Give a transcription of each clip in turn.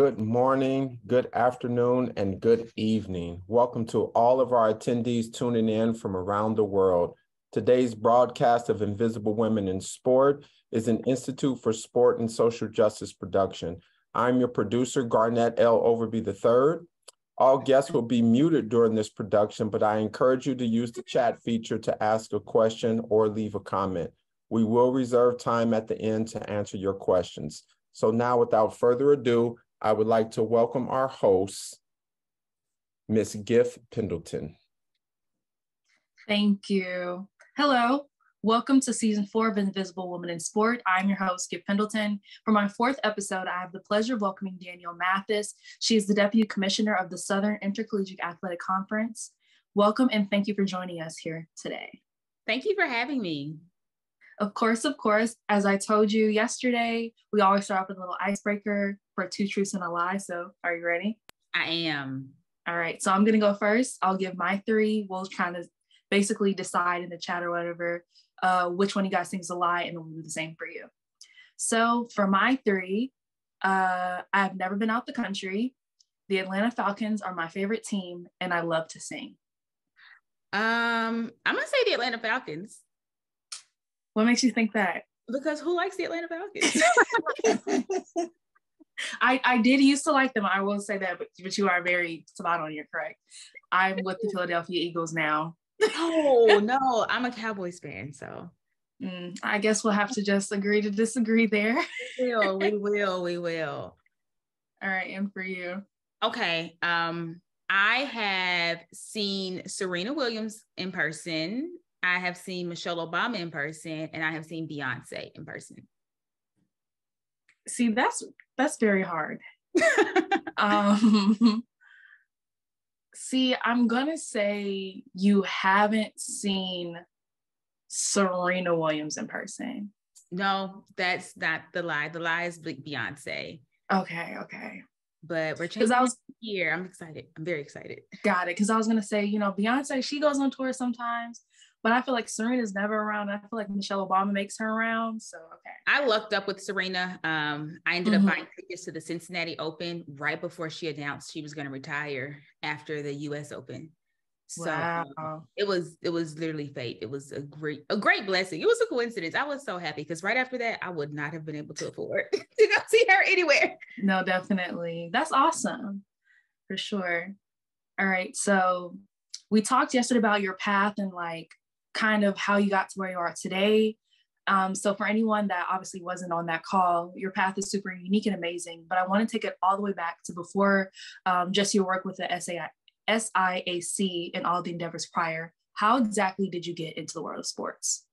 good morning, good afternoon, and good evening. Welcome to all of our attendees tuning in from around the world. Today's broadcast of Invisible Women in Sport is an Institute for Sport and Social Justice production. I'm your producer, Garnett L. Overby III. All guests will be muted during this production, but I encourage you to use the chat feature to ask a question or leave a comment. We will reserve time at the end to answer your questions. So now, without further ado, I would like to welcome our host, Ms. Giff Pendleton. Thank you. Hello, welcome to season 4 of Invisible Women in Sport. I'm your host, Giff Pendleton. For my 4th episode, I have the pleasure of welcoming Danyelle Mathis. She is the Deputy Commissioner of the Southern Intercollegiate Athletic Conference. Welcome and thank you for joining us here today. Thank you for having me. Of course. As I told you yesterday, we always start off with a little icebreaker for 2 truths and a lie. So are you ready? I am. All right. So I'm going to go first. I'll give my 3. We'll kind of basically decide in the chat or whatever, which one you guys think is a lie, and then we'll do the same for you. So for my 3, I've never been out the country. The Atlanta Falcons are my favorite team, and I love to sing. I'm going to say the Atlanta Falcons. What makes you think that? Because who likes the Atlanta Falcons? I did used to like them. I will say that, but you are very spot on. You're correct. I'm with the Philadelphia Eagles now. Oh, no, I'm a Cowboys fan, so. I guess we'll have to just agree to disagree there. We will. All right, and for you? Okay, I have seen Serena Williams in person. I have seen Michelle Obama in person, and I have seen Beyonce in person. See, that's very hard. See, I'm gonna say you haven't seen Serena Williams in person. No, that's not the lie. The lie is Beyonce. Okay. But we're changing here. I'm excited. I'm very excited. Got it. Because I was gonna say, Beyonce, she goes on tour sometimes. But I feel like Serena's never around. I feel like Michelle Obama makes her around. So, okay. I lucked up with Serena. I ended up buying tickets to the Cincinnati Open right before she announced she was going to retire after the US Open. So wow. It was literally fate. It was a great blessing. It was a coincidence. I was so happy because right after that, I would not have been able to afford to go see her anywhere. No, definitely. That's awesome. For sure. All right. So we talked yesterday about your path and kind of how you got to where you are today. So for anyone that obviously wasn't on that call, your path is super unique and amazing, but I want to take it all the way back to before just your work with the SIAC and all the endeavors prior. How exactly did you get into the world of sports?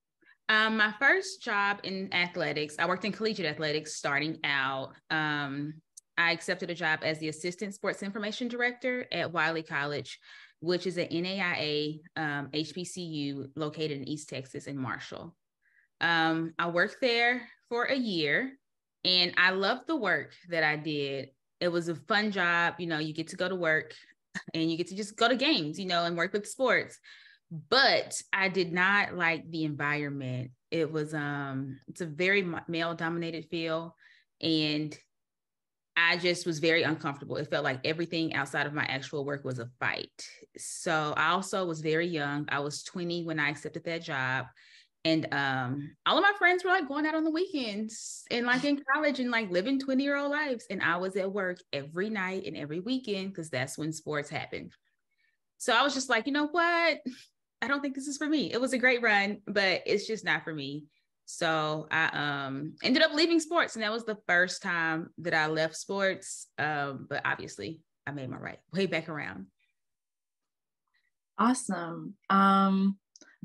My first job in athletics, I worked in collegiate athletics starting out. I accepted a job as the assistant sports information director at Wiley College, which is an NAIA HBCU located in East Texas in Marshall. I worked there for a year and I loved the work that I did. It was a fun job. You get to go to work and you get to just go to games, and work with sports. But I did not like the environment. It was, it's a very male dominated field, and I just was very uncomfortable. It felt like everything outside of my actual work was a fight. So I also was very young. I was 20 when I accepted that job. And all of my friends were going out on the weekends and in college and living 20-year-old lives. And I was at work every night and every weekend because that's when sports happened. So I was just like, you know what? I don't think this is for me. It was a great run, but it's just not for me. So I ended up leaving sports, and that was the first time that I left sports. But obviously, I made my way back around. Awesome.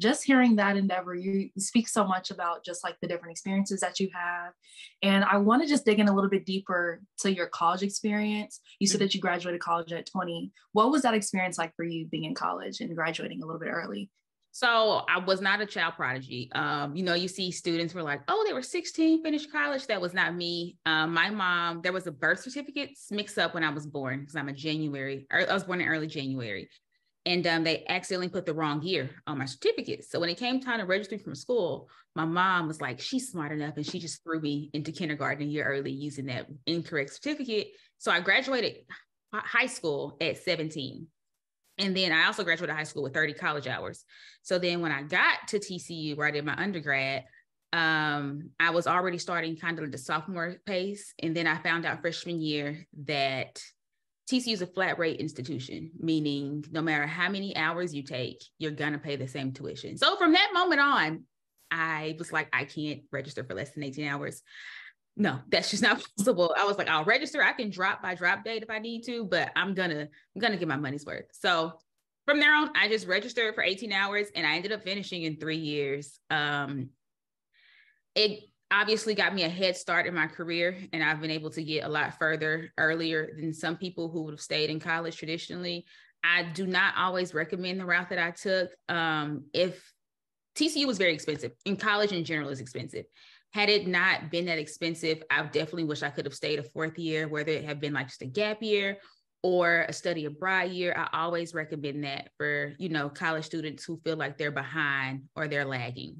Just hearing that endeavor, you speak so much about just the different experiences that you have. And I want to just dig in a little bit deeper to your college experience. You said that you graduated college at 20. What was that experience like for you being in college and graduating a little bit early? So I was not a child prodigy. You see students were they were 16, finished college. That was not me. My mom, there was a birth certificate mix up when I was born because I was born in early January. And they accidentally put the wrong year on my certificate. So when it came time to register from school, my mom was like, she's smart enough, and she just threw me into kindergarten a year early using that incorrect certificate. So I graduated high school at 17. And then I also graduated high school with 30 college hours. So then when I got to TCU, where I did my undergrad, I was already starting kind of the sophomore pace. And then I found out freshman year that TCU is a flat rate institution, meaning no matter how many hours you take, you're going to pay the same tuition. So from that moment on, I was like, I can't register for less than 18 hours. No, that's just not possible. I was like, I'll register. I can drop by drop date if I need to, but I'm gonna get my money's worth. So from there on, I just registered for 18 hours and I ended up finishing in 3 years. It obviously got me a head start in my career, and I've been able to get a lot further earlier than some people who would have stayed in college traditionally. I do not always recommend the route that I took. If TCU was very expensive, and college in general is expensive. Had it not been that expensive, I definitely wish I could have stayed a fourth year, whether it had been like just a gap year or a study abroad year. I always recommend that for, college students who feel like they're behind or they're lagging.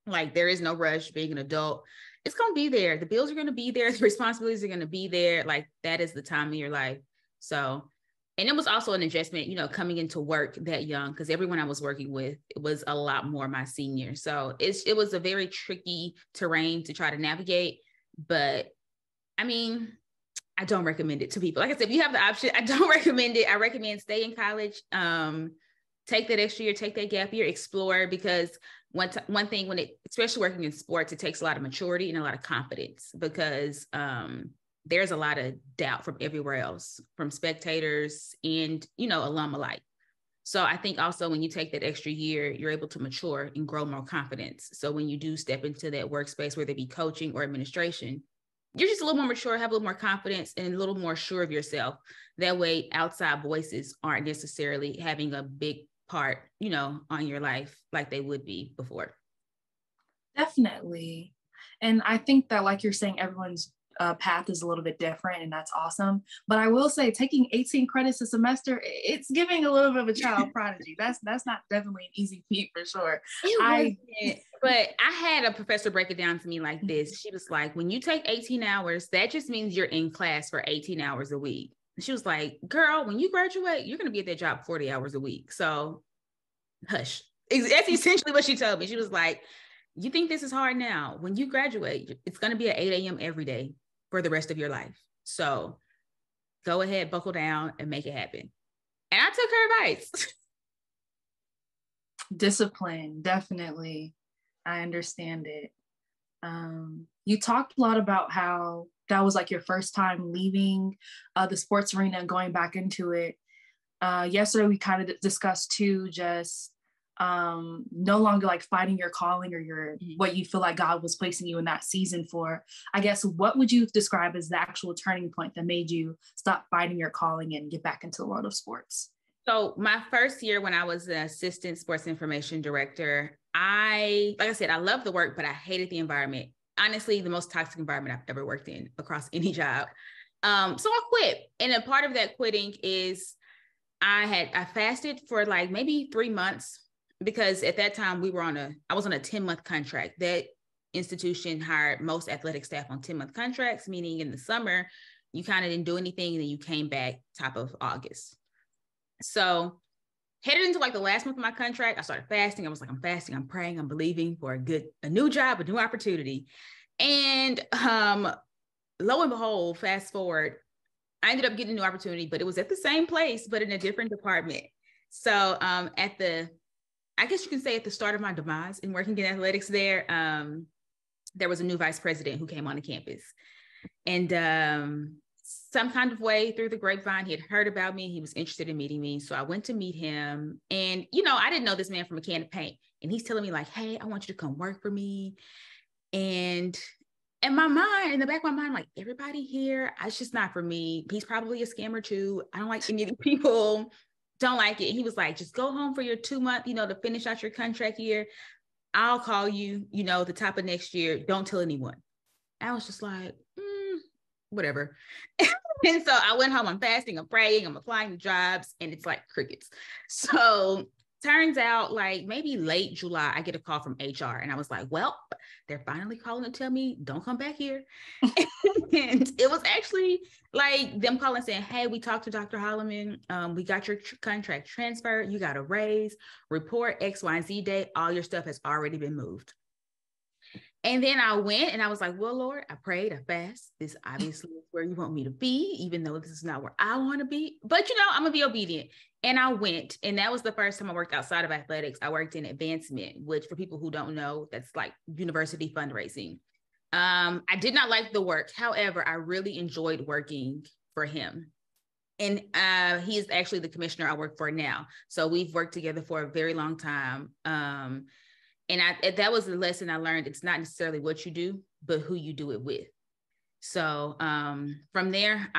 Like, there is no rush being an adult. It's going to be there. The bills are going to be there. The responsibilities are going to be there. Like, that is the time of your life. So, and it was also an adjustment, coming into work that young, because everyone I was working with, it was a lot more my senior. So it was a very tricky terrain to try to navigate. But I mean, I don't recommend it to people. Like I said, if you have the option, I don't recommend it. I recommend stay in college, take that extra year, take that gap year, explore, because one thing especially working in sports, it takes a lot of maturity and a lot of confidence, because there's a lot of doubt from everywhere else, from spectators and, alum alike. So I think also when you take that extra year, you're able to mature and grow more confidence. So when you do step into that workspace, whether it be coaching or administration, you're just a little more mature, have a little more confidence, and a little more sure of yourself. That way, outside voices aren't necessarily having a big part, on your life like they would be before. Definitely. And I think that, like you're saying, everyone's path is a little bit different, and that's awesome. But I will say, taking 18 credits a semester, it's giving a little bit of a child prodigy. That's not definitely an easy feat for sure. But I had a professor break it down to me like this. She was like, when you take 18 hours, that just means you're in class for 18 hours a week. She was like, girl, when you graduate, you're going to be at that job 40 hours a week. So hush. That's essentially what she told me. She was like, you think this is hard now? When you graduate, it's going to be at 8 a.m. every day for the rest of your life. So go ahead, buckle down, and make it happen. And I took her advice. Discipline, definitely. I understand it. You talked a lot about how that was like your first time leaving the sports arena and going back into it. Yesterday, we kind of discussed too, just no longer like finding your calling or your what you feel like God was placing you in that season for. I guess, what would you describe as the actual turning point that made you stop fighting your calling and get back into the world of sports? So my first year when I was an assistant sports information director, like I said, I loved the work, but I hated the environment. Honestly, the most toxic environment I've ever worked in across any job. So I quit. And a part of that quitting is I fasted for like maybe 3 months, because at that time I was on a 10-month contract. That institution hired most athletic staff on 10-month contracts, meaning in the summer, you kind of didn't do anything, and then you came back top of August. So headed into like the last month of my contract, I started fasting. I was like, I'm fasting, I'm praying, I'm believing for a new job, a new opportunity. And lo and behold, fast forward, I ended up getting a new opportunity, but it was at the same place, but in a different department. So I guess you can say at the start of my demise in working in athletics there was a new vice president who came on the campus. And some kind of way through the grapevine, he had heard about me. He was interested in meeting me. So I went to meet him. And, I didn't know this man from a can of paint. And he's telling me like, hey, I want you to come work for me. And in my mind, in the back of my mind, I'm like, everybody here, it's just not for me. He's probably a scammer too. I don't like any of the people. Don't like it. And he was like, just go home for your 2 month, to finish out your contract year. I'll call you, the top of next year. Don't tell anyone. I was just like, whatever. And so I went home, I'm fasting, I'm praying, I'm applying to jobs, and it's like crickets. So turns out like maybe late July, I get a call from HR, and I was like, well, they're finally calling to tell me don't come back here. And it was actually like them calling saying, hey, we talked to Dr. Holloman. We got your contract transferred. You got a raise, report X, Y, and Z day. All your stuff has already been moved. And then I went and I was like, well, Lord, I prayed, I fasted. This obviously is where you want me to be, even though this is not where I want to be. But, I'm going to be obedient. And I went. And that was the first time I worked outside of athletics. I worked in advancement, which for people who don't know, that's like university fundraising. I did not like the work. However, I really enjoyed working for him. And he is actually the commissioner I work for now. So we've worked together for a very long time. And that was the lesson I learned. It's not necessarily what you do, but who you do it with. So from there,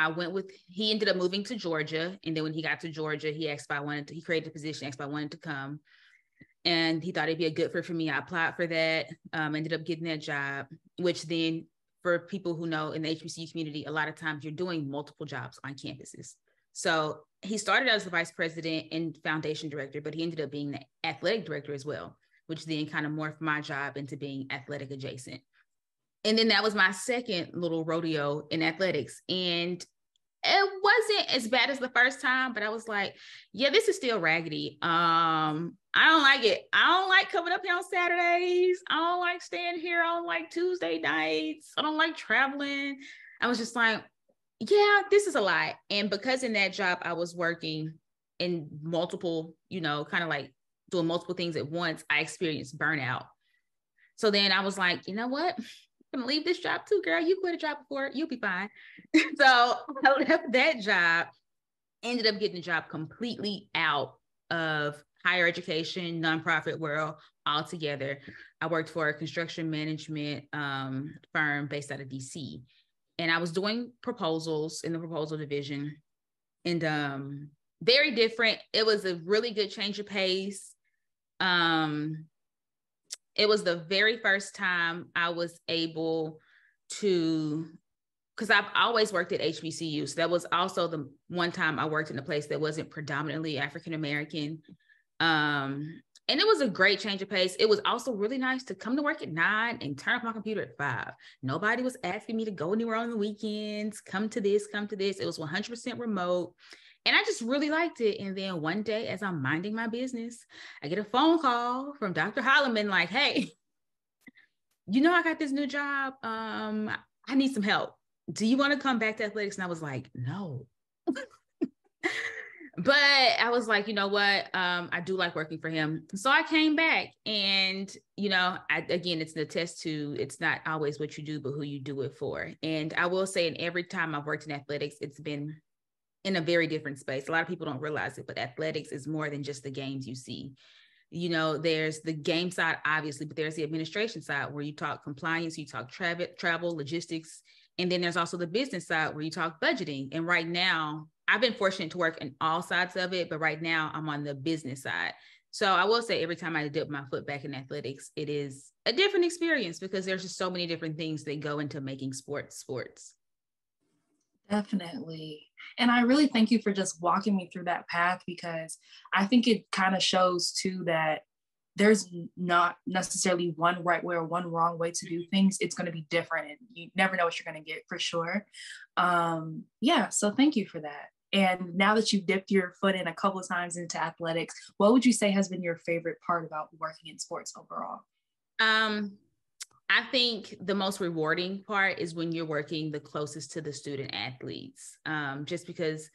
he ended up moving to Georgia. And then when he got to Georgia, he asked if he created a position, asked if I wanted to come. And he thought it'd be a good fit for me. I applied for that, ended up getting that job, which then for people who know in the HBCU community, a lot of times you're doing multiple jobs on campuses. So he started as the vice president and foundation director, but he ended up being the athletic director as well, which then kind of morphed my job into being athletic adjacent. And then that was my second little rodeo in athletics. And it wasn't as bad as the first time, but I was like, yeah, this is still raggedy. I don't like it. I don't like coming up here on Saturdays. I don't like staying here on like Tuesday nights. I don't like traveling. I was just like, yeah, this is a lot. And because in that job, I was working in multiple, kind of like doing multiple things at once, I experienced burnout. So then I was like, you know what? I'm gonna leave this job too, girl. You quit a job before, you'll be fine. So I left that job, ended up getting a job completely out of higher education, nonprofit world altogether. I worked for a construction management firm based out of DC. And I was doing proposals in the proposal division, and very different. It was a really good change of pace. It was the very first time I was able to, because I've always worked at HBCU. So that was also the one time I worked in a place that wasn't predominantly African-American. And it was a great change of pace. It was also really nice to come to work at 9 and turn off my computer at 5. Nobody was asking me to go anywhere on the weekends, come to this. It was 100% remote. And I just really liked it. And then one day, as I'm minding my business, I get a phone call from Dr. Holloman, like, hey, I got this new job. I need some help. Do you want to come back to athletics? And I was like, no. But I was like, you know what? I do like working for him. So I came back, and, again, it's the test to, it's not always what you do, but who you do it for. And I will say, in every time I've worked in athletics, it's been in a very different space. A lot of people don't realize it, but athletics is more than just the games you see. There's the game side, obviously, but there's the administration side where you talk compliance, you talk travel, logistics. And then there's also the business side where you talk budgeting. And right now, I've been fortunate to work in all sides of it, but right now I'm on the business side. So I will say every time I dip my foot back in athletics, it is a different experience because there's just so many different things that go into making sports. Definitely. And I really thank you for just walking me through that path, because I think it kind of shows too that there's not necessarily one right way or one wrong way to do things. It's going to be different, and you never know what you're going to get, for sure. So thank you for that. And now that you've dipped your foot in a couple of times into athletics, what would you say has been your favorite part about working in sports overall? I think the most rewarding part is when you're working the closest to the student athletes, just because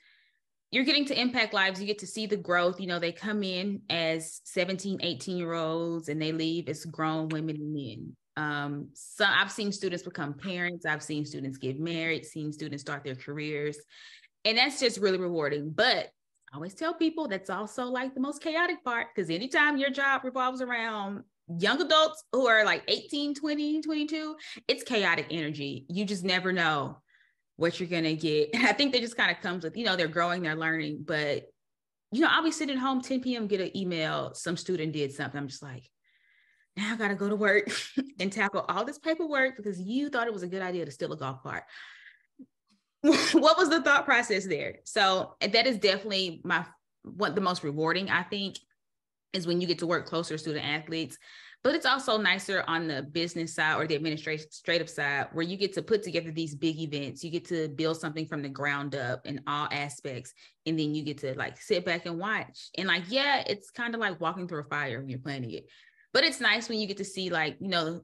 you're getting to impact lives. You get to see the growth. They come in as 17, 18-year-olds and they leave as grown women and men. So I've seen students become parents. I've seen students get married, seen students start their careers. And that's just really rewarding. But I always tell people that's also like the most chaotic part, because anytime your job revolves around young adults who are like 18, 20, 22, it's chaotic energy. You just never know what you're going to get. And I think that just kind of comes with, they're growing, they're learning. But, I'll be sitting home 10 p.m., get an email, some student did something. I'm just like, now I got to go to work and tackle all this paperwork because you thought it was a good idea to steal a golf cart. what was the thought process there? So that is definitely the most rewarding, I think, is when you get to work closer to student athletes. But it's also nicer on the business side or the administrative side, where you get to put together these big events. You get to build something from the ground up in all aspects. And then you get to like sit back and watch. And like, yeah, it's kind of like walking through a fire when you're planning it. But it's nice when you get to see, like, you know,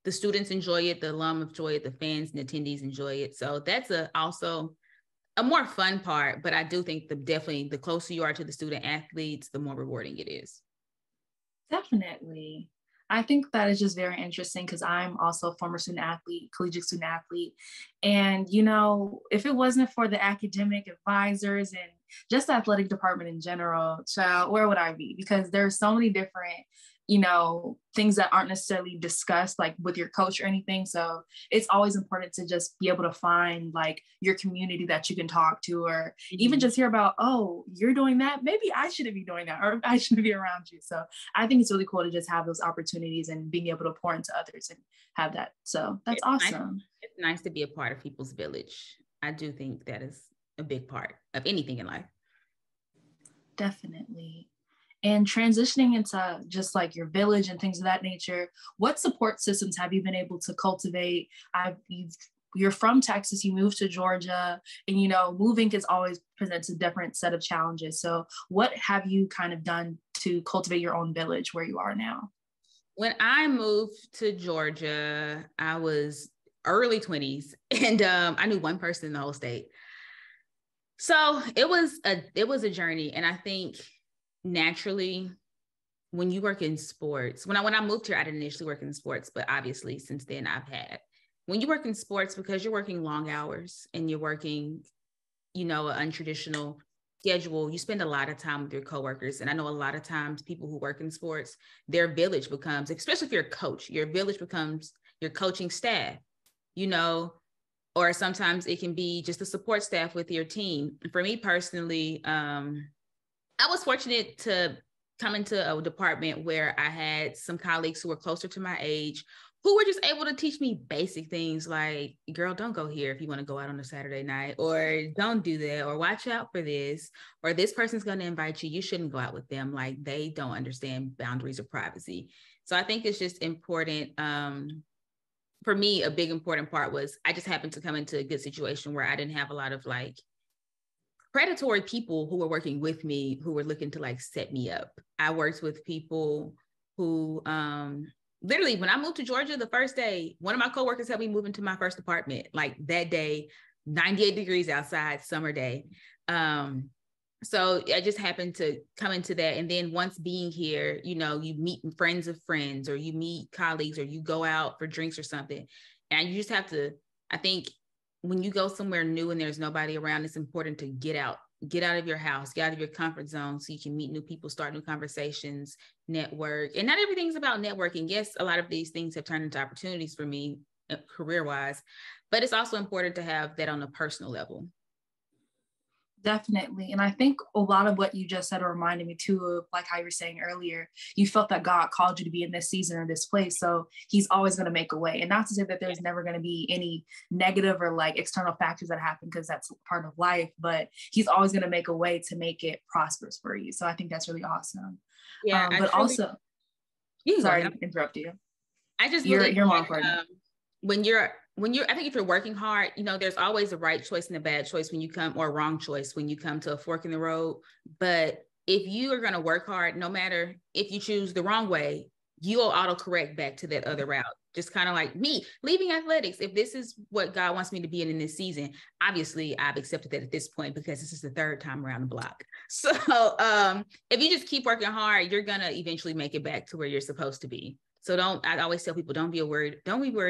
the students enjoy it, the alum enjoy it, the fans and attendees enjoy it. So that's also a more fun part. But I do think definitely the closer you are to the student athletes, the more rewarding it is. Definitely. I think that is just very interesting because I'm also a former student athlete, collegiate student athlete. And, you know, if it wasn't for the academic advisors and just the athletic department in general, child, where would I be? Because there's so many different, you know, things that aren't necessarily discussed like with your coach or anything. So it's always important to just be able to find like your community that you can talk to, or even just hear about, oh, you're doing that. Maybe I shouldn't be doing that, or I shouldn't be around you. So I think it's really cool to just have those opportunities and being able to pour into others and have that. So that's awesome. It's nice to be a part of people's village. I do think that is a big part of anything in life. Definitely. And transitioning into just like your village and things of that nature, what support systems have you been able to cultivate? You're from Texas, you moved to Georgia, and, you know, moving is always presents a different set of challenges. So what have you kind of done to cultivate your own village where you are now? When I moved to Georgia, I was early 20s, and I knew one person in the whole state. So it was a journey. And I think naturally, when you work in sports, when I moved here, I didn't initially work in sports, but obviously since then when you work in sports, because you're working long hours and you're working, you know, an untraditional schedule, you spend a lot of time with your coworkers. And I know a lot of times people who work in sports, their village becomes, especially if you're a coach, your village becomes your coaching staff, you know, or sometimes it can be just the support staff with your team. For me personally, I was fortunate to come into a department where I had some colleagues who were closer to my age, who were just able to teach me basic things like, girl, don't go here if you want to go out on a Saturday night, or don't do that, or watch out for this, or this person's going to invite you. You shouldn't go out with them. Like, they don't understand boundaries of privacy. So I think it's just important. For me, a big important part was I just happened to come into a good situation where I didn't have a lot of like predatory people who were working with me who were looking to like set me up. I worked with people who literally, when I moved to Georgia the first day, one of my coworkers helped me move into my first apartment. Like that day, 98 degrees outside, summer day. So I just happened to come into that. And then once being here, you know, you meet friends of friends, or you meet colleagues, or you go out for drinks or something. And you just have to, I think, when you go somewhere new and there's nobody around, it's important to get out of your house, get out of your comfort zone so you can meet new people, start new conversations, network. And not everything's about networking. Yes, a lot of these things have turned into opportunities for me career-wise, but it's also important to have that on a personal level. Definitely. And I think a lot of what you just said reminded me too of like how you were saying earlier, you felt that God called you to be in this season or this place. So he's always going to make a way. And not to say that there's never going to be any negative or like external factors that happen, because that's part of life, but he's always going to make a way to make it prosperous for you. So I think that's really awesome. Yeah. But also, sorry to interrupt you. I just you're mom I think if you're working hard, you know, there's always a right choice and a bad choice when you come, or a wrong choice when you come to a fork in the road. But if you are going to work hard, no matter if you choose the wrong way, you'll autocorrect back to that other route. Just kind of like me leaving athletics. If this is what God wants me to be in this season, obviously I've accepted that at this point, because this is the third time around the block. So if you just keep working hard, you're going to eventually make it back to where you're supposed to be. So I always tell people, don't be worried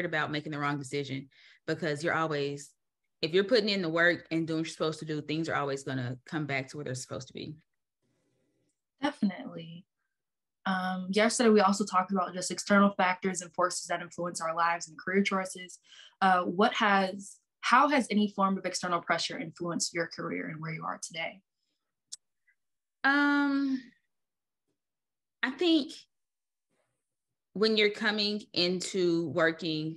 about making the wrong decision, because if you're putting in the work and doing what you're supposed to do, things are always going to come back to where they're supposed to be. Definitely. Yesterday, we also talked about just external factors and forces that influence our lives and career choices. How has any form of external pressure influenced your career and where you are today? I think when you're coming into working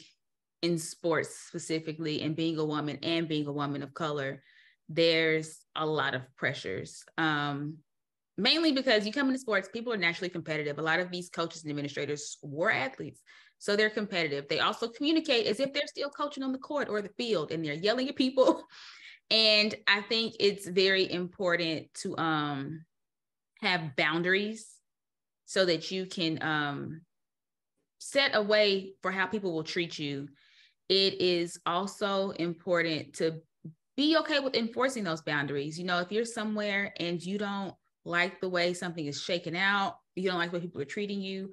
in sports specifically, and being a woman of color, there's a lot of pressures. Mainly because you come into sports, people are naturally competitive. A lot of these coaches and administrators were athletes, so they're competitive. They also communicate as if they're still coaching on the court or the field, and they're yelling at people. And I think it's very important to have boundaries so that you can set a way for how people will treat you. It is also important to be okay with enforcing those boundaries. You know, if you're somewhere and you don't like the way something is shaken out, you don't like the way people are treating you,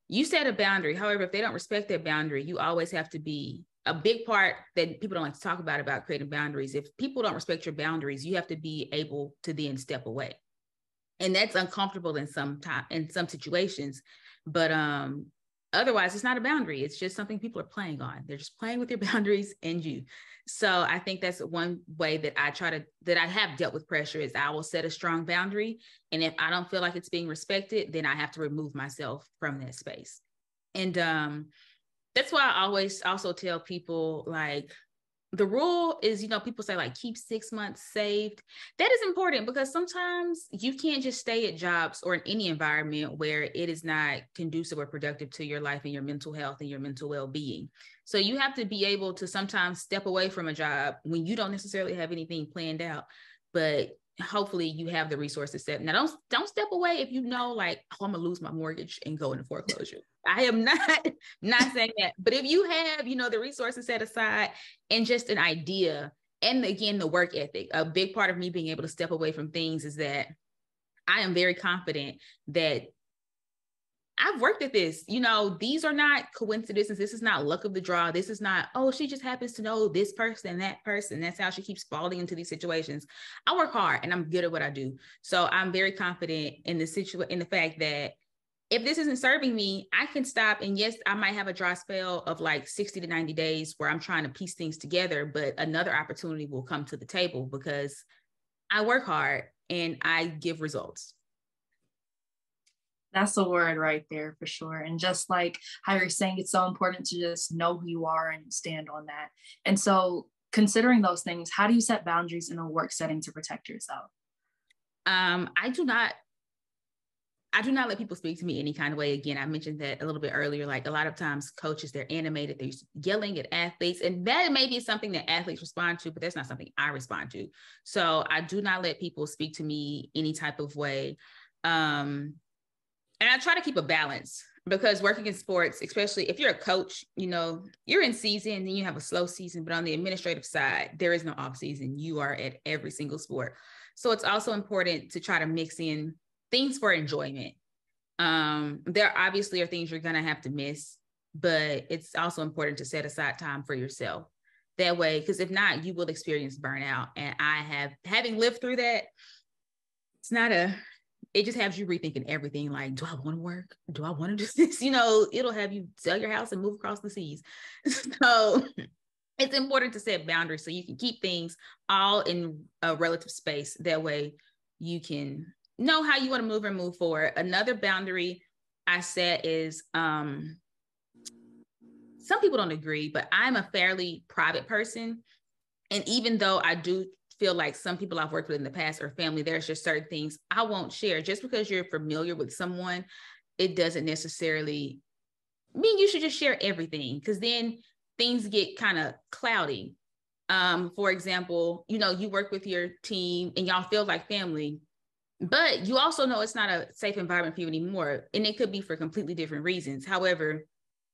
you set a boundary. However, if they don't respect that boundary, you always have to be a big part that people don't like to talk about creating boundaries. If people don't respect your boundaries, you have to be able to then step away. And that's uncomfortable in some situations, but otherwise it's not a boundary. It's just something people are playing on. They're just playing with your boundaries and you. So I think that's one way that I have dealt with pressure is I will set a strong boundary. And if I don't feel like it's being respected, then I have to remove myself from that space. And that's why I always also tell people, like, the rule is, you know, people say like keep 6 months saved. That is important because sometimes you can't just stay at jobs or in any environment where it is not conducive or productive to your life and your mental health and your mental well-being. So you have to be able to sometimes step away from a job when you don't necessarily have anything planned out, but hopefully you have the resources set. Now, don't step away if you know, like, oh, I'm gonna lose my mortgage and go into foreclosure. I am not saying that, but if you have, you know, the resources set aside and just an idea, and again, the work ethic, a big part of me being able to step away from things is that I am very confident that I've worked at this. You know, these are not coincidences. This is not luck of the draw. This is not, oh, she just happens to know this person and that person. That's how she keeps falling into these situations. I work hard and I'm good at what I do. So I'm very confident in the fact that if this isn't serving me, I can stop. And yes, I might have a dry spell of like 60 to 90 days where I'm trying to piece things together, but another opportunity will come to the table because I work hard and I give results. That's the word right there for sure. And just like how you're saying, it's so important to just know who you are and stand on that. And so considering those things, how do you set boundaries in a work setting to protect yourself? I do not let people speak to me any kind of way. Again, I mentioned that a little bit earlier, like a lot of times coaches, they're animated, they're yelling at athletes, and that may be something that athletes respond to, but that's not something I respond to. So I do not let people speak to me any type of way. And I try to keep a balance because working in sports, especially if you're a coach, you know, you're in season and then you have a slow season, but on the administrative side, there is no off season. You are at every single sport. So it's also important to try to mix in things for enjoyment. There obviously are things you're going to have to miss, but it's also important to set aside time for yourself that way. Because if not, you will experience burnout. And having lived through that, it just has you rethinking everything. Like, do I want to work? Do I want to do this? You know, it'll have you sell your house and move across the seas. So it's important to set boundaries so you can keep things all in a relative space. That way you can know how you want to move and move forward. Another boundary I set is, some people don't agree, but I'm a fairly private person. And even though I do feel like some people I've worked with in the past are family, there's just certain things I won't share. Just because you're familiar with someone, it doesn't necessarily mean you should just share everything, because then things get kind of cloudy. For example, you know, you work with your team and y'all feel like family, but you also know it's not a safe environment for you anymore. And it could be for completely different reasons. However,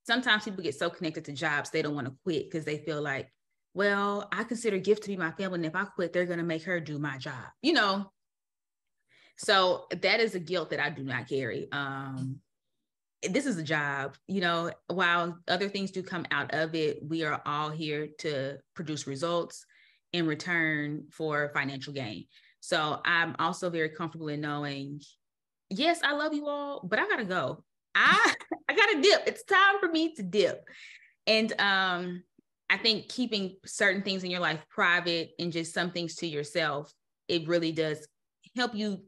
sometimes people get so connected to jobs, they don't want to quit because they feel like, well, I consider Gift to be my family, and if I quit, they're going to make her do my job, you know? So that is a guilt that I do not carry. This is a job, you know, while other things do come out of it, we are all here to produce results in return for financial gain. So I'm also very comfortable in knowing, yes, I love you all, but I got to go. I got to dip. It's time for me to dip. And, I think keeping certain things in your life private and just some things to yourself, it really does help you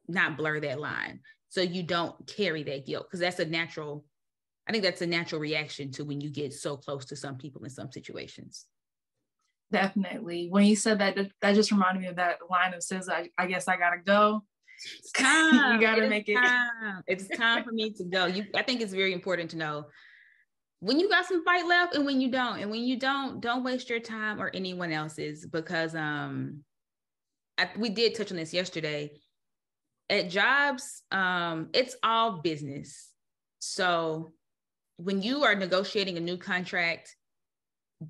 not blur that line so you don't carry that guilt, because that's a natural I think that's a natural reaction to when you get so close to some people in some situations. Definitely. When you said that, that just reminded me of that line of says, I guess I gotta go. It's time. You gotta make it. It's time for me to go. I think it's very important to know when you got some fight left and when you don't. And when you don't waste your time or anyone else's, because we did touch on this yesterday. At jobs, it's all business. So when you are negotiating a new contract,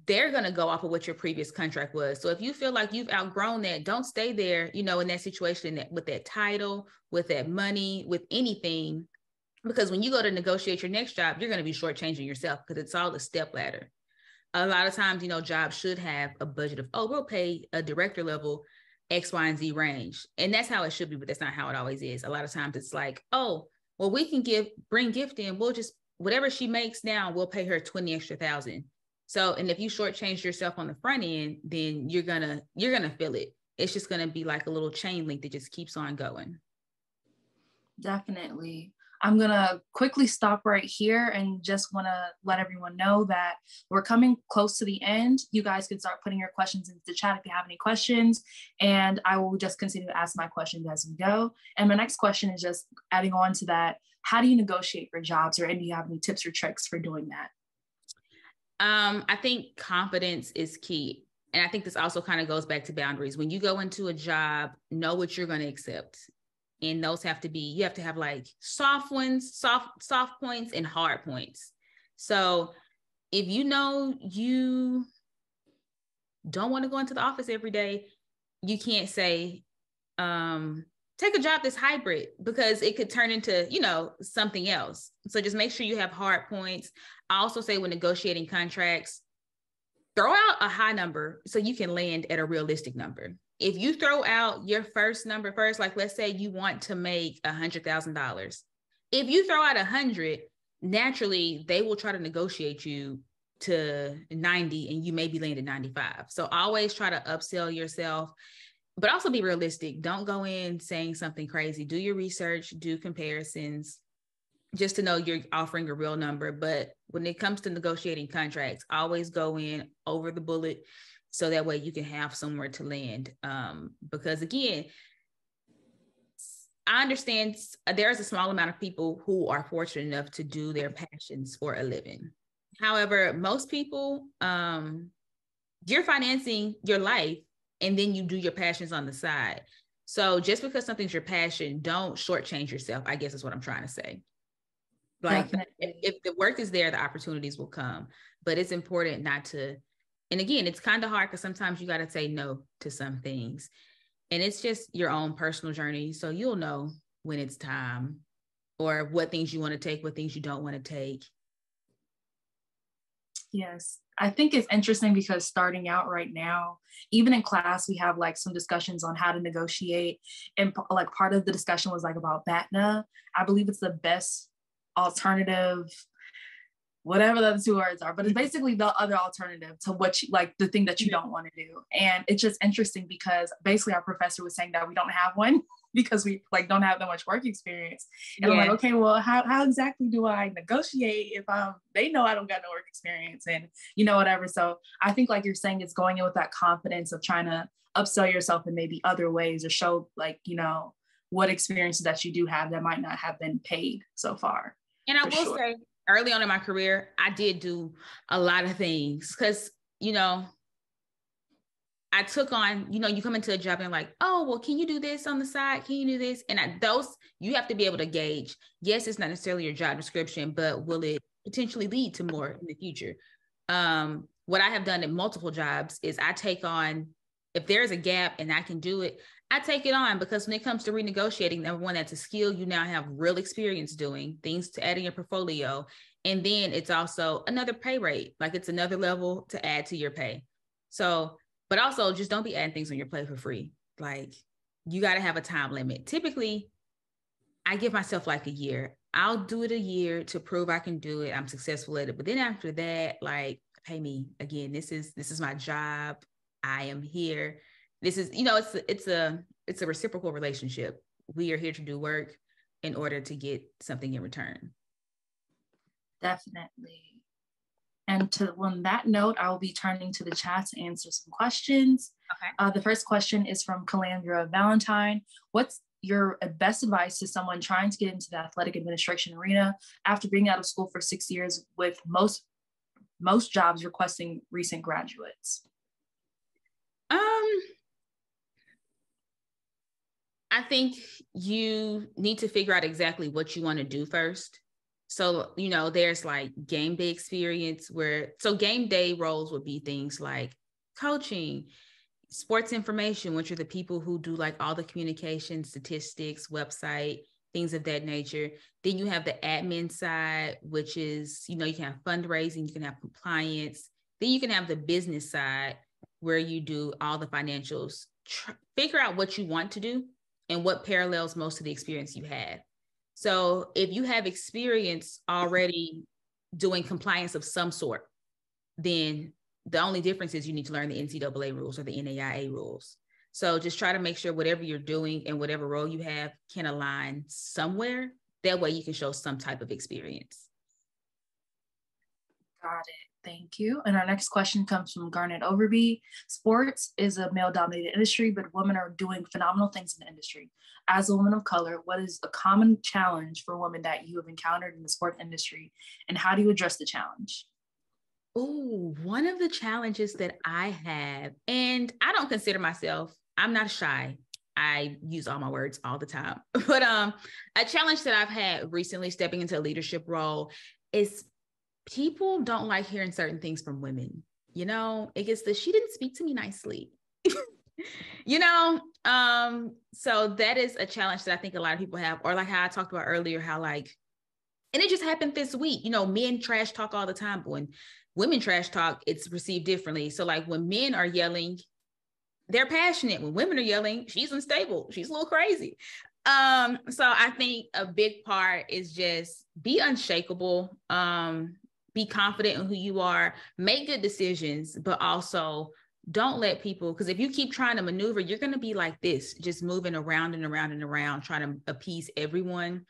they're going to go off of what your previous contract was. So if you feel like you've outgrown that, don't stay there, in that situation, with that title, with that money, with anything, because when you go to negotiate your next job, you're going to be shortchanging yourself, because it's all a step ladder. A lot of times, jobs should have a budget of, we'll pay a director level X, Y, and Z range. And that's how it should be, but that's not how it always is. A lot of times it's like, we can bring gift in. We'll just, whatever she makes now, we'll pay her 20 extra thousand. So, and if you shortchange yourself on the front end, then you're gonna feel it. It's just gonna be like a little chain link that just keeps on going. Definitely. I'm gonna quickly stop right here and just wanna let everyone know that we're coming close to the end. You guys can start putting your questions into the chat if you have any questions, and I will just continue to ask my questions as we go. And my next question is just adding on to that. How do you negotiate for jobs, or do you have any tips or tricks for doing that? I think confidence is key. And I think this also kind of goes back to boundaries. When you go into a job, know what you're going to accept. And those you have to have like soft points and hard points. So if you don't want to go into the office every day, you can't say, take a job that's hybrid, because it could turn into, something else. So just make sure you have hard points. I also say when negotiating contracts, throw out a high number so you can land at a realistic number. If you throw out your first number first, like let's say you want to make $100,000. If you throw out 100, naturally they will try to negotiate you to 90 and you may be landing 95. So always try to upsell yourself, but also be realistic. Don't go in saying something crazy. Do your research, do comparisons, just to know you're offering a real number. But when it comes to negotiating contracts, always go in over the bullet, so that way you can have somewhere to land. Because again, I understand there's a small amount of people who are fortunate enough to do their passions for a living. However, most people, you're financing your life and then you do your passions on the side. So just because something's your passion, don't shortchange yourself, I guess is what I'm trying to say. Like if the work is there, the opportunities will come, but it's important not to. And again, it's kind of hard because sometimes you got to say no to some things, and it's just your own personal journey. So you'll know when it's time, or what things you want to take, what things you don't want to take. Yes. I think it's interesting because starting out right now, even in class, we have like some discussions on how to negotiate. And like part of the discussion was like about BATNA. I believe it's the best alternative, whatever the other two words are, but it's basically the other alternative to what you like, the thing that you don't want to do. And it's just interesting because basically our professor was saying that we don't have one because we like don't have that much work experience. And I'm like, okay, well, how exactly do I negotiate if they know I don't got no work experience and whatever. So I think like you're saying, it's going in with that confidence of trying to upsell yourself in maybe other ways, or show like, what experiences that you do have that might not have bbeen paid so far. And I will say, early on in my career, I did do a lot of things because, I took on, you come into a job and like, can you do this on the side? Can you do this? And you have to be able to gauge. Yes, it's not necessarily your job description, but will it potentially lead to more in the future? What I have done in multiple jobs is I take on, if there's a gap and I can do it, I take it on, because when it comes to renegotiating, number one, that's a skill you now have real experience doing, things to add in your portfolio. And then it's also another pay rate, like it's another level to add to your pay. So, but also just don't be adding things on your plate for free. Like you got to have a time limit. Typically, I give myself like a year. I'll do it a year to prove I can do it. I'm successful at it. But then after that, like, pay me again. This is my job. I am here. This is, it's a reciprocal relationship. We are here to do work in order to get something in return. Definitely. And on that note, I will be turning to the chat to answer some questions. Okay. The first question is from Calandra Valentine. What's your best advice to someone trying to get into the athletic administration arena after being out of school for 6 years, with most jobs requesting recent graduates? I think you need to figure out exactly what you want to do first. So, there's like game day experience game day roles would be things like coaching, sports information, which are the people who do like all the communication, statistics, website, things of that nature. Then you have the admin side, which is, you can have fundraising, you can have compliance. Then you can have the business side where you do all the financials. Figure out what you want to do and what parallels most of the experience you had. So if you have experience already doing compliance of some sort, then the only difference is you need to learn the NCAA rules or the NAIA rules. So just try to make sure whatever you're doing and whatever role you have can align somewhere. That way you can show some type of experience. Got it. Thank you. And our next question comes from Garnet Overby. Sports is a male-dominated industry, but women are doing phenomenal things in the industry. As a woman of color, what is a common challenge for women that you have encountered in the sport industry, and how do you address the challenge? Oh, one of the challenges that I have, and I don't consider myself, I'm not shy. I use all my words all the time. But a challenge that I've had recently stepping into a leadership role is people don't like hearing certain things from women. It gets she didn't speak to me nicely. So that is a challenge that I think a lot of people have, or like how I talked about earlier, how and it just happened this week, men trash talk all the time, but when women trash talk, it's received differently. So like when men are yelling, they're passionate. When women are yelling, she's unstable, she's a little crazy. So I think a big part is just be unshakable, be confident in who you are, make good decisions, but also don't let people, because if you keep trying to maneuver, you're going to be like this, just moving around and around and around, trying to appease everyone.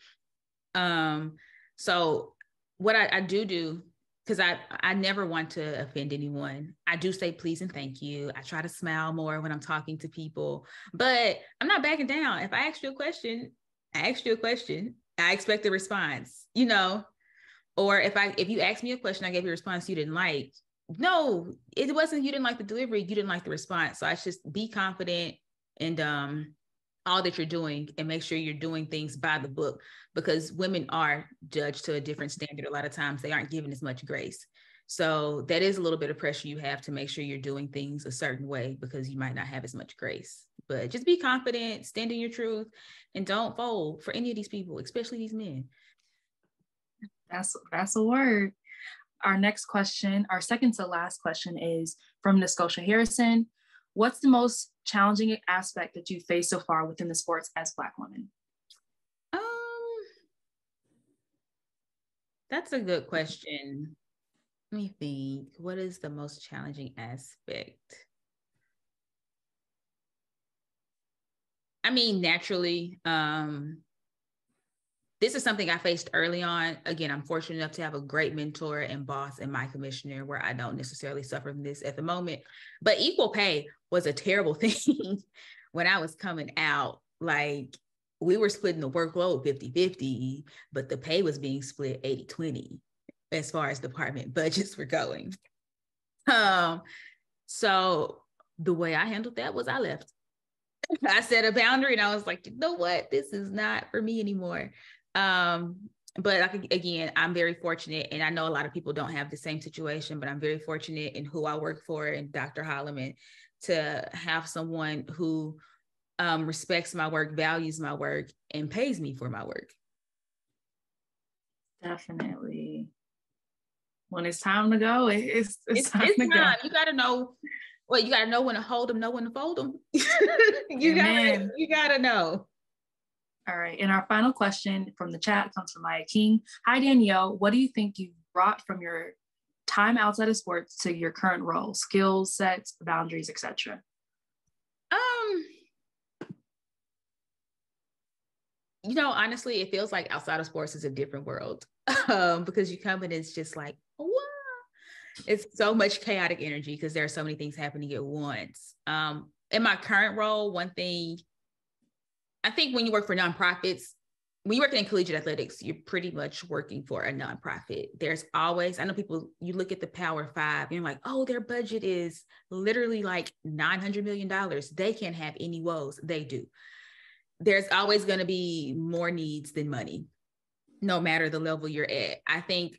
So what I do, because I never want to offend anyone, I do say please and thank you. I try to smile more when I'm talking to people, but I'm not backing down. If I ask you a question, I expect a response, or if you ask me a question, I gave you a response you didn't like. No, it wasn't you didn't like the delivery, you didn't like the response. So I just be confident and all that you're doing, and make sure you're doing things by the book, because women are judged to a different standard. A lot of times they aren't given as much grace. So that is a little bit of pressure you have to make sure you're doing things a certain way, because you might not have as much grace. But just be confident, stand in your truth, and don't fold for any of these people, especially these men. That's a word. Our next question, our second to last question, is from Nescotia Harrison. What's the most challenging aspect that you've faced so far within the sports as Black women? That's a good question. Let me think. What is the most challenging aspect? I mean, naturally, this is something I faced early on. Again, I'm fortunate enough to have a great mentor and boss and my commissioner, where I don't necessarily suffer from this at the moment. But equal pay was a terrible thing when I was coming out. Like, we were splitting the workload 50-50, but the pay was being split 80-20 as far as department budgets were going. So the way I handled that was I left. I set a boundary and I was like, you know what? This is not for me anymore. But again, I'm very fortunate, and I know a lot of people don't have the same situation, but I'm very fortunate in who I work for and Dr. Holloman to have someone who respects my work, values my work, and pays me for my work. Definitely. When it's time to go, it's time to go. You got to know. Well, you got to know when to hold them, know when to fold them. You got to know. All right. And our final question from the chat comes from Maya King. Hi, Danyelle. What do you think you brought from your time outside of sports to your current role? Skills, sets, boundaries, etc. Honestly, it feels like outside of sports is a different world. because you come in, it's just like, wow. It's so much chaotic energy because there are so many things happening at once. In my current role, one thing, I think when you work for nonprofits, when you work in collegiate athletics, you're pretty much working for a nonprofit. There's always, I know people, you look at the Power Five, and you're like, oh, their budget is literally like $900 million. They can't have any woes. They do. There's always going to be more needs than money, no matter the level you're at. I think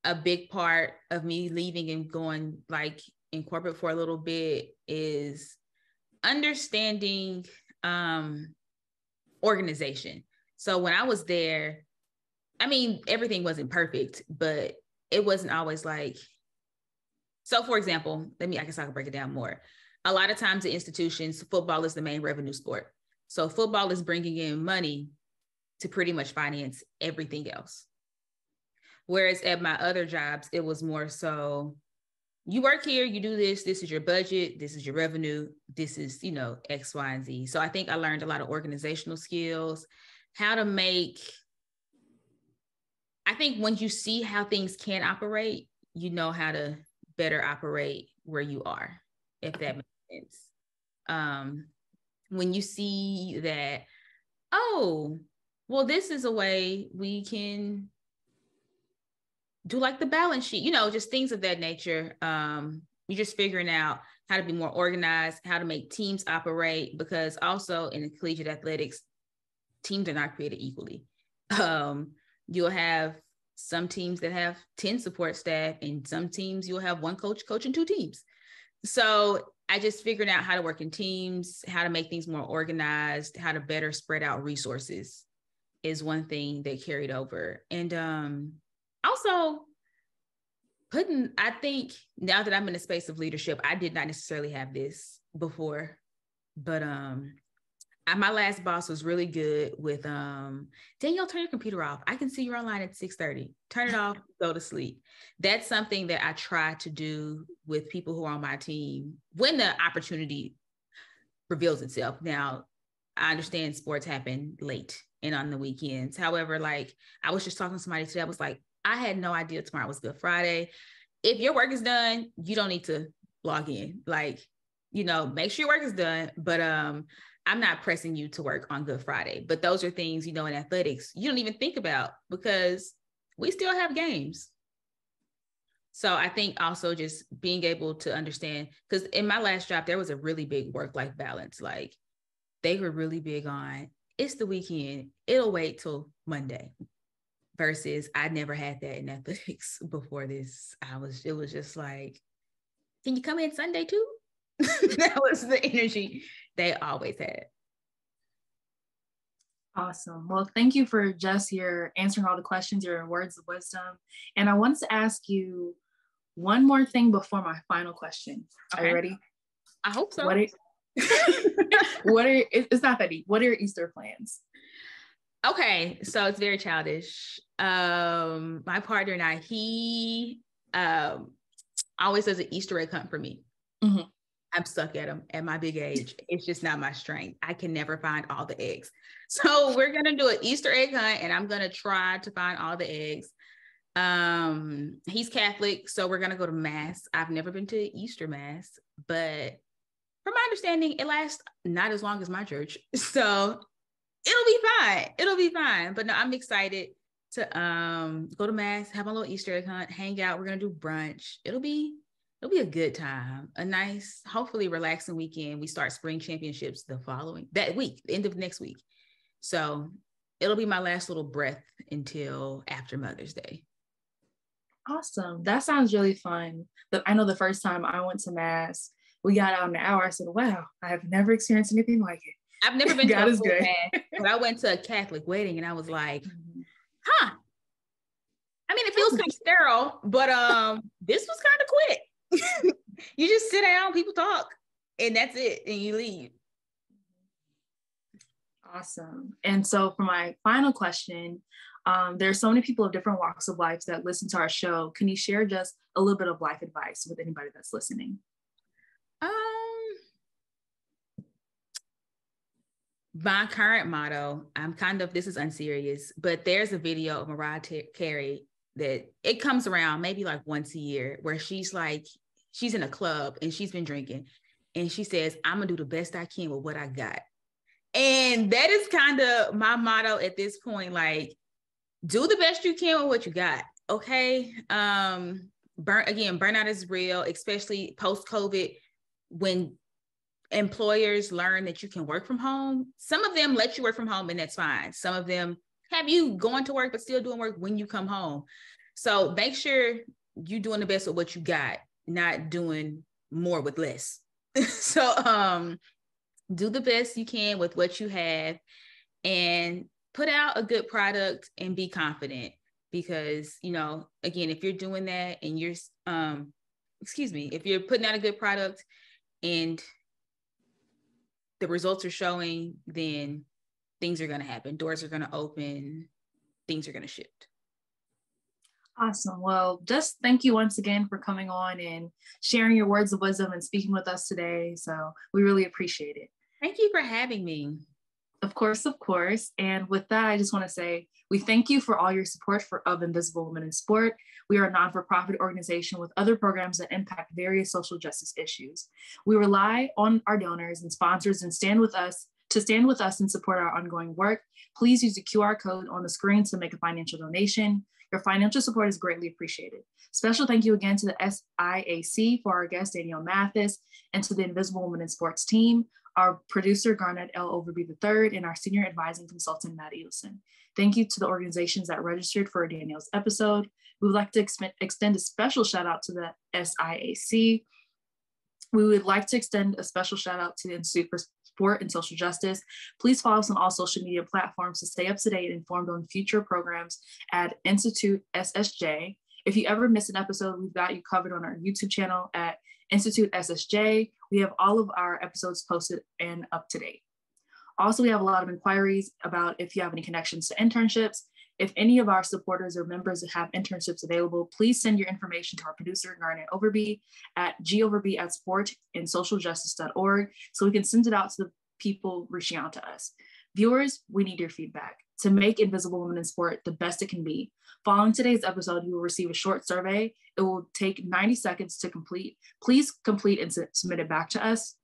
a big part of me leaving and going like in corporate for a little bit is understanding organization. So when I was there, I mean, everything wasn't perfect, but it wasn't always like, so for example, I guess I can break it down more. A lot of times in institutions, football is the main revenue sport. So football is bringing in money to pretty much finance everything else. Whereas at my other jobs, it was more so, you work here, you do this, this is your budget, this is your revenue, this is, X, Y, and Z. So I think I learned a lot of organizational skills, how to make, I think when you see how things can operate, you know how to better operate where you are, if that makes sense. When you see that, oh, well, this is a way we can do like the balance sheet, just things of that nature. You're just figuring out how to be more organized, how to make teams operate, because also in collegiate athletics, teams are not created equally. You'll have some teams that have 10 support staff, and some teams you'll have one coach coaching 2 teams. So I just figured out how to work in teams, how to make things more organized, how to better spread out resources is one thing that carried over. And also I think now that I'm in a space of leadership, I did not necessarily have this before, but my last boss was really good with, Danyelle, turn your computer off. I can see you're online at 6:30. Turn it off, go to sleep. That's something that I try to do with people who are on my team when the opportunity reveals itself. Now, I understand sports happen late and on the weekends. However, like I was just talking to somebody today, I was like, I had no idea tomorrow was Good Friday. If your work is done, you don't need to log in. Like, make sure your work is done. But I'm not pressing you to work on Good Friday. But those are things, in athletics, you don't even think about because we still have games. So I think also just being able to understand, because in my last job, there was a really big work-life balance. Like they were really big on, it's the weekend, it'll wait till Monday. Versus I never had that in athletics before this. It was just like, can you come in Sunday too? That was the energy they always had. Awesome. Well, thank you for just your answering all the questions, your words of wisdom. And I wanted to ask you one more thing before my final question. Okay. Are you ready? I hope so. It's not that deep. What are your Easter plans? Okay, so it's very childish. My partner and I, he always does an Easter egg hunt for me. Mm-hmm. I'm stuck at them at my big age. It's just not my strength. I can never find all the eggs. So we're going to do an Easter egg hunt, and I'm going to try to find all the eggs. He's Catholic, so we're going to go to Mass. I've never been to Easter Mass, but from my understanding, it lasts not as long as my church. So it'll be fine. But no, I'm excited to go to Mass, have a little Easter egg hunt, hang out. We're going to do brunch. It'll be a good time, a nice, hopefully relaxing weekend. We start spring championships that week, the end of next week. So it'll be my last little breath until after Mother's Day. Awesome. That sounds really fun. I know the first time I went to Mass, we got out in an hour. I said, wow, I have never experienced anything like it. I've never been to a full Mass, but I went to a Catholic wedding and I was like, huh. I mean, it feels kind of sterile, but this was kind of quick. You just sit down, people talk, and that's it, and you leave. Awesome. And so for my final question, there's so many people of different walks of life that listen to our show. Can you share just a little bit of life advice with anybody that's listening? My current motto, this is unserious, but there's a video of Mariah Carey that it comes around maybe like once a year where she's in a club and she's been drinking and she says, I'm gonna do the best I can with what I got. And that is kind of my motto at this point, like, do the best you can with what you got. Okay. Burnout is real, especially post-COVID, when employers learn that you can work from home. Some of them let you work from home and that's fine. Some of them have you going to work but still doing work when you come home. So make sure you're doing the best with what you got, not doing more with less. So do the best you can with what you have and put out a good product and be confident, because, again, if you're doing that and you're if you're putting out a good product and the results are showing, then things are going to happen. Doors are going to open. Things are going to shift. Awesome. Well, just thank you once again for coming on and sharing your words of wisdom and speaking with us today. So we really appreciate it. Thank you for having me. Of course, of course. And with that, I just want to say we thank you for all your support of Invisible Women in Sport. We are a non-for-profit organization with other programs that impact various social justice issues. We rely on our donors and sponsors and stand with us and support our ongoing work. Please use the QR code on the screen to make a financial donation. Your financial support is greatly appreciated. Special thank you again to the SIAC for our guest, Danyelle Mathis, and to the Invisible Women in Sports team, our producer, Garnett L. Overby III, and our senior advising consultant, Matt Edelson. Thank you to the organizations that registered for Danielle's episode. We would like to extend a special shout out to the SIAC. We would like to extend a special shout out to the Institute for Sport and Social Justice. Please follow us on all social media platforms to stay up to date and informed on future programs at Institute SSJ. If you ever miss an episode, we've got you covered on our YouTube channel at Institute SSJ. We have all of our episodes posted and up to date. Also, we have a lot of inquiries about if you have any connections to internships. If any of our supporters or members have internships available, please send your information to our producer, Garnett Overby, at goverby@sportandsocialjustice.org so we can send it out to the people reaching out to us. Viewers, we need your feedback to make Invisible Women in Sport the best it can be. Following today's episode, you will receive a short survey. It will take 90 seconds to complete. Please complete and submit it back to us.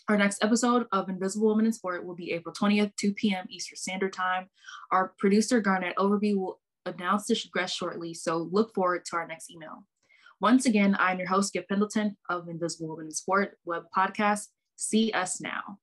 Our next episode of Invisible Women in Sport will be April 20th, 2 p.m. Eastern Standard Time. Our producer, Garnett Overby, will announce this guest shortly, so look forward to our next email. Once again, I'm your host, Gift Pendleton of Invisible Women in Sport web podcast. See us now.